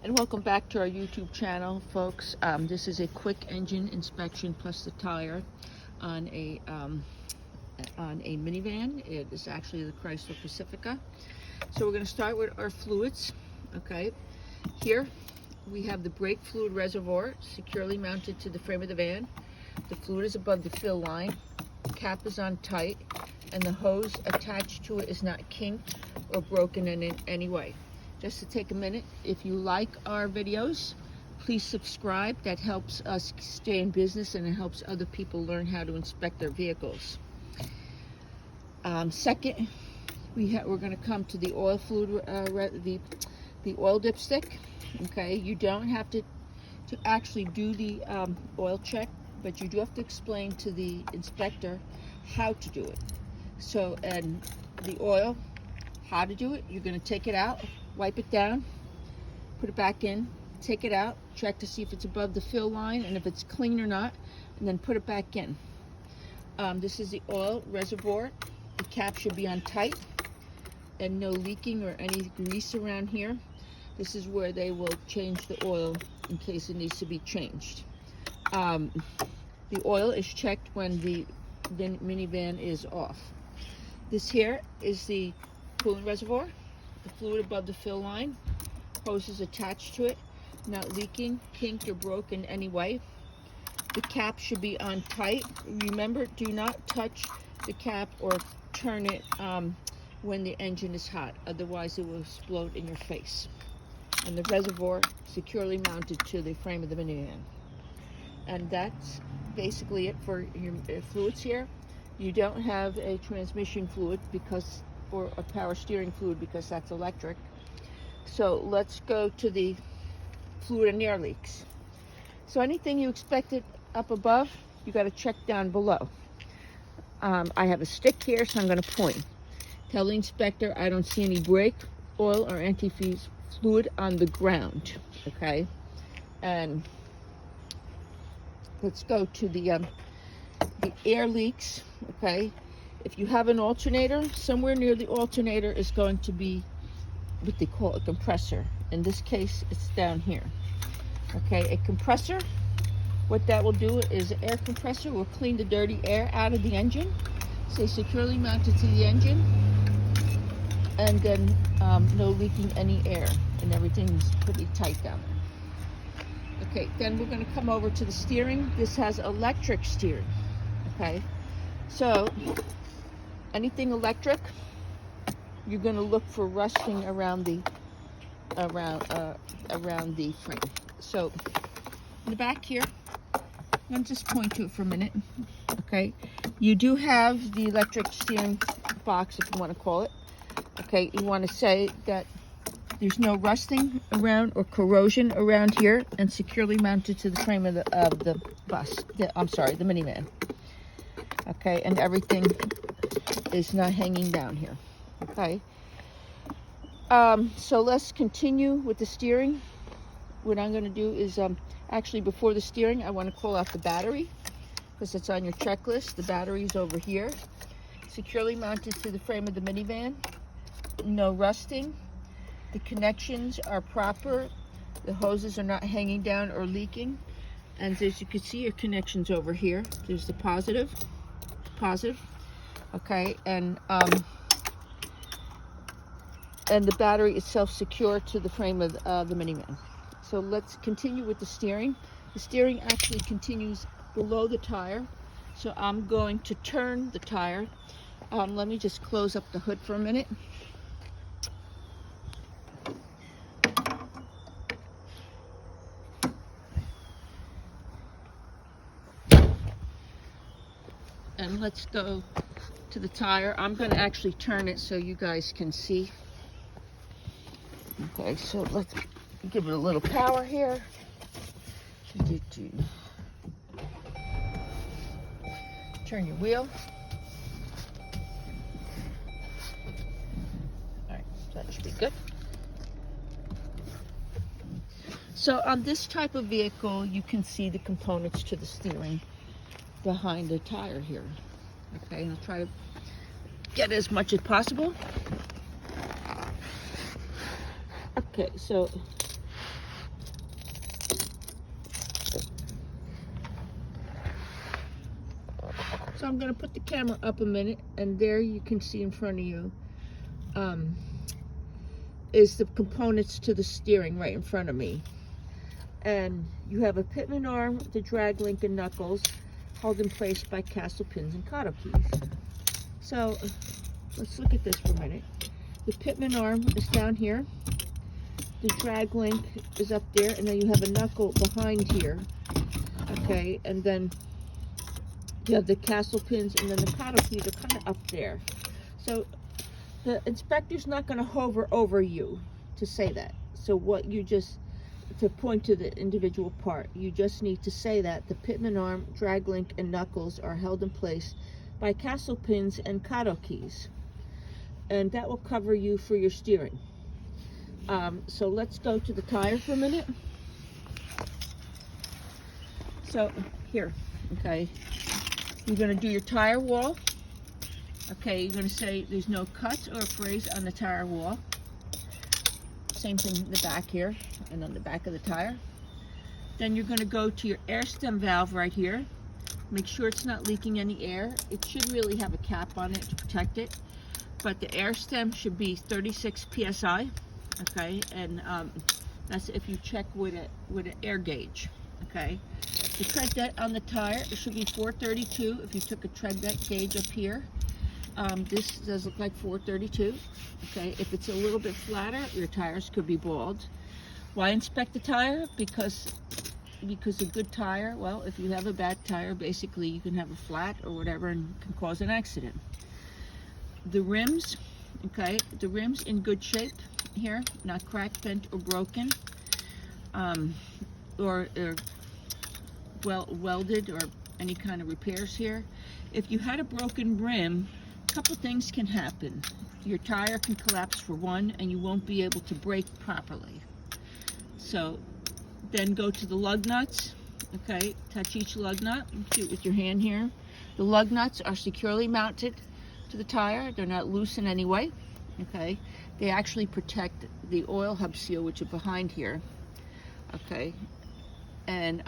And welcome back to our YouTube channel, folks. This is a quick engine inspection plus the tire on a minivan. It is actually the Chrysler Pacifica. So we're going to start with our fluids. Okay, here we have the brake fluid reservoir securely mounted to the frame of the van. The fluid is above the fill line. The cap is on tight, and the hose attached to it is not kinked or broken in any way. Just to take a minute, if you like our videos, please subscribe. That helps us stay in business and it helps other people learn how to inspect their vehicles. Second, we're going to come to the oil fluid, the oil dipstick. Okay, you don't have to actually do the oil check, but you do have to explain to the inspector how to do it. So, and the oil, how to do it, you're going to take it out, wipe it down, put it back in, take it out, check to see if it's above the fill line and if it's clean or not, and then put it back in. This is the oil reservoir. The cap should be on tight and no leaking or any grease around here. This is where they will change the oil in case it needs to be changed. The oil is checked when the minivan is off. This here is the coolant reservoir. The fluid above the fill line, hoses attached to it, not leaking, kinked or broken in any way. The cap should be on tight. Remember, do not touch the cap or turn it when the engine is hot, otherwise it will explode in your face. And the reservoir securely mounted to the frame of the minivan. And that's basically it for your fluids here. You don't have a transmission fluid or a power steering fluid because that's electric. So let's go to the fluid and air leaks. So anything you expected up above, you got to check down below. I have a stick here, so I'm going to point. Tell the inspector I don't see any brake oil or antifreeze fluid on the ground. Okay, and let's go to the air leaks. Okay, if you have an alternator, somewhere near the alternator is going to be what they call a compressor. In this case, it's down here. Okay, a compressor, what that will do is an air compressor will clean the dirty air out of the engine. Stay securely mounted to the engine, and then no leaking any air, and everything's pretty tight down there. Okay, then we're going to come over to the steering. This has electric steering. Okay, so anything electric, you're going to look for rusting around the frame. So in the back here, I'm going to just point to it for a minute. Okay, you do have the electric steering box, if you want to call it. Okay, you want to say that there's no rusting around or corrosion around here, and securely mounted to the frame of the minivan. Okay, and everything is not hanging down here. Okay, so let's continue with the steering. What I'm going to do is actually, before the steering, I want to call out the battery because it's on your checklist. The battery is over here, securely mounted to the frame of the minivan. No rusting. The connections are proper. The hoses are not hanging down or leaking. And as you can see, your connections over here. There's the positive. Okay, and the battery itself secure to the frame of the minivan. So let's continue with the steering. The steering actually continues below the tire. So I'm going to turn the tire. Let me just close up the hood for a minute. And let's go to the tire. I'm going to actually turn it so you guys can see. Okay, so let's give it a little power here. Turn your wheel. All right, so that should be good. So on this type of vehicle, you can see the components to the steering behind the tire here. Okay, and I'll try to get as much as possible. Okay, so So I'm going to put the camera up a minute, and there you can see in front of you is the components to the steering right in front of me. And you have a pitman arm, the drag link and knuckles held in place by castle pins and Kato keys. So let's look at this for a minute. The pitman arm is down here. The drag link is up there, and then you have a knuckle behind here. Okay, and then you have the castle pins, and then the Kato keys are kind of up there. So the inspector's not going to hover over you to say that. So what you just, to point to the individual part, you just need to say that the pitman arm, drag link, and knuckles are held in place by castle pins and Kato keys. And that will cover you for your steering. So let's go to the tire for a minute. So here, okay, you're going to do your tire wall. Okay, you're going to say there's no cuts or frays on the tire wall. Same thing in the back here and on the back of the tire. Then you're going to go to your air stem valve right here. Make sure it's not leaking any air. It should really have a cap on it to protect it, but the air stem should be 36 psi. Okay, and that's if you check with an air gauge. Okay, the tread depth on the tire, it should be 432. If you took a tread depth gauge up here, this does look like 432. Okay, if it's a little bit flatter, your tires could be bald. Why inspect the tire? Because a good tire, well, if you have a bad tire, basically you can have a flat or whatever and can cause an accident. The rims, okay, the rims in good shape here, not cracked, bent, or broken, or well welded, or any kind of repairs here. If you had a broken rim, a couple things can happen. Your tire can collapse for one, and you won't be able to brake properly. So then go to the lug nuts. Okay, touch each lug nut. Do it with your hand here. The lug nuts are securely mounted to the tire. They're not loose in any way. Okay, they actually protect the oil hub seal, which is behind here. Okay, and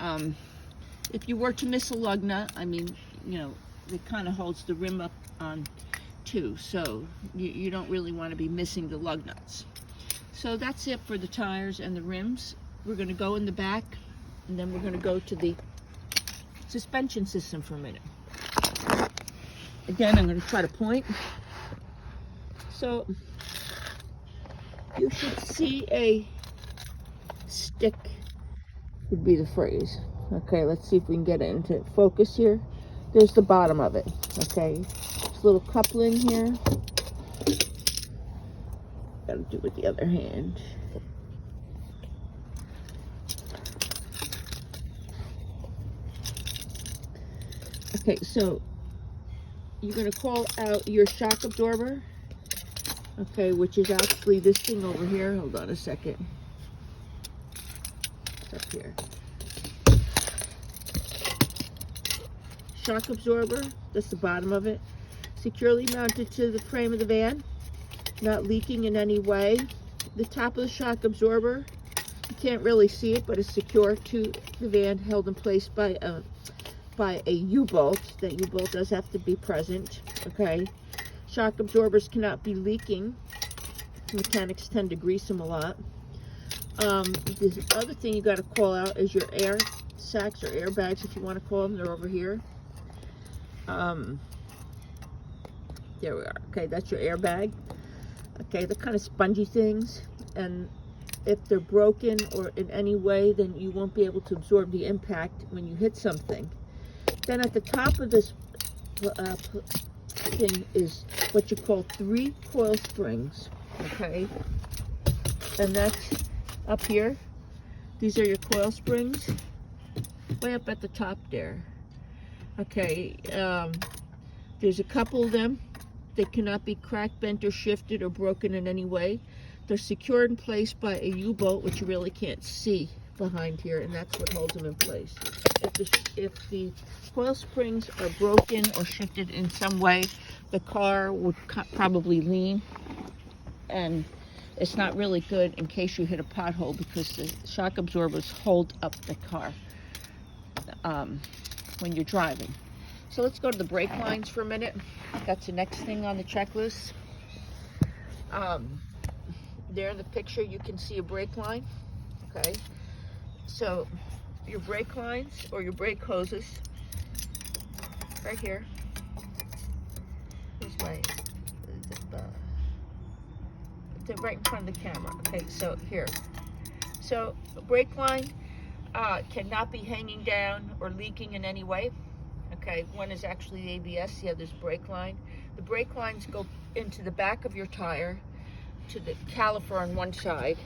if you were to miss a lug nut, I mean, you know, it kind of holds the rim up on too, so you don't really want to be missing the lug nuts. So that's it for the tires and the rims. We're going to go in the back, and then we're going to go to the suspension system for a minute. Again, I'm going to try to point. So you should see a stick, would be the phrase. Okay, let's see if we can get it into focus here. There's the bottom of it. Okay, there's a little coupling here. Gotta do it with the other hand. Okay, so you're going to call out your shock absorber, okay, which is actually this thing over here. Hold on a second. It's up here. Shock absorber, that's the bottom of it. Securely mounted to the frame of the van, not leaking in any way. The top of the shock absorber, you can't really see it, but it's secure to the van, held in place by a U-bolt. That U-bolt does have to be present. Okay, shock absorbers cannot be leaking. Mechanics tend to grease them a lot. The other thing you got to call out is your air sacs or airbags, if you want to call them. They're over here. There we are. Okay, that's your airbag. Okay, they're kind of spongy things, and if they're broken or in any way, then you won't be able to absorb the impact when you hit something. Then at the top of this thing is what you call 3 coil springs. Okay, and that's up here. These are your coil springs, way up at the top there. Okay, there's a couple of them. They cannot be cracked, bent, or shifted, or broken in any way. They're secured in place by a U-bolt, which you really can't see behind here, and that's what holds them in place. If the coil springs are broken or shifted in some way, the car would probably lean, and it's not really good in case you hit a pothole, because the shock absorbers hold up the car when you're driving. So let's go to the brake lines for a minute. That's the next thing on the checklist. There in the picture, you can see a brake line. Okay, so your brake lines or your brake hoses, right here. Here's my, right in front of the camera. Okay, so here. So a brake line cannot be hanging down or leaking in any way. Okay, one is actually the ABS, the other's brake line. The brake lines go into the back of your tire to the caliper on one side,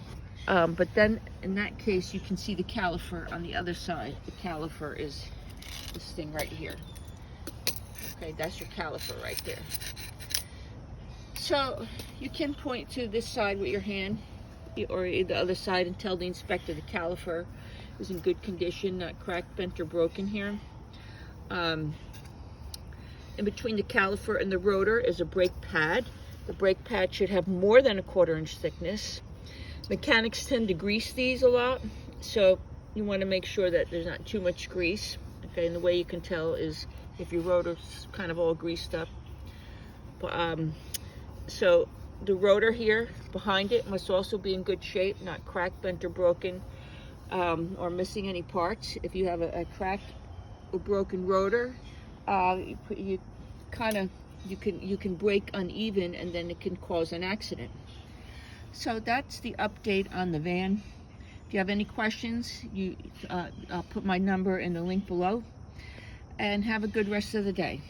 but then in that case you can see the caliper on the other side. The caliper is this thing right here. Okay, that's your caliper right there. So you can point to this side with your hand or the other side and tell the inspector the caliper is in good condition, not cracked, bent, or broken here. In between the caliper and the rotor is a brake pad. The brake pad should have more than a 1/4 inch thickness. Mechanics tend to grease these a lot, so you want to make sure that there's not too much grease. Okay, and the way you can tell is if your rotor's kind of all greased up. So the rotor here behind it must also be in good shape, not cracked, bent, or broken, or missing any parts. If you have a cracked or broken rotor, you can brake uneven, and then it can cause an accident. So that's the update on the van. If you have any questions, I'll put my number in the link below. And have a good rest of the day.